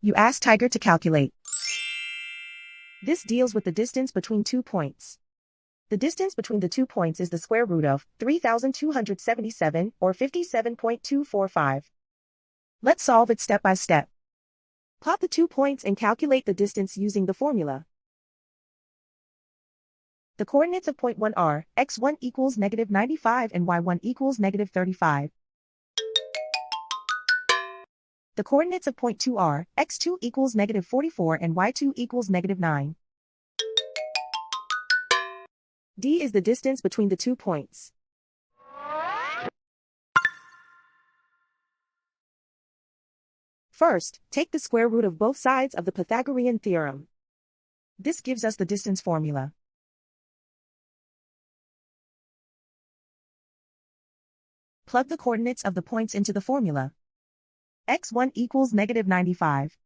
You ask Tiger to calculate. This deals with the distance between 2 points. The distance between the 2 points is the square root of 3,277, or 57.245. Let's solve it step by step. Plot the 2 points and calculate the distance using the formula. The coordinates of point 1 are x1 equals negative 95 and y1 equals negative 35. The coordinates of point 2 are x2 equals negative 44 and y2 equals negative 9. D is the distance between the 2 points. First, take the square root of both sides of the Pythagorean theorem. This gives us the distance formula. Plug the coordinates of the points into the formula. x1 equals negative 95.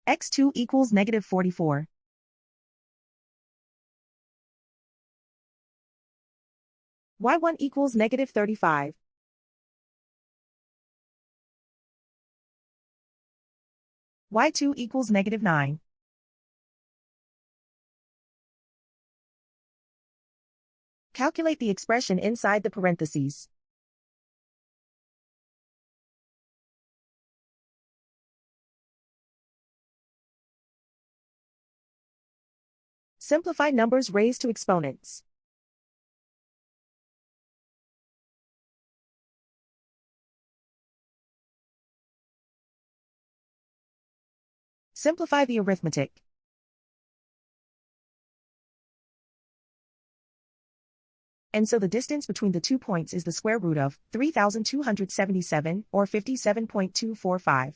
x2 equals negative 44. y1 equals negative 35. y2 equals negative 9. Calculate the expression inside the parentheses. Simplify numbers raised to exponents. Simplify the arithmetic. And so the distance between the 2 points is the square root of 3,277, or 57.245.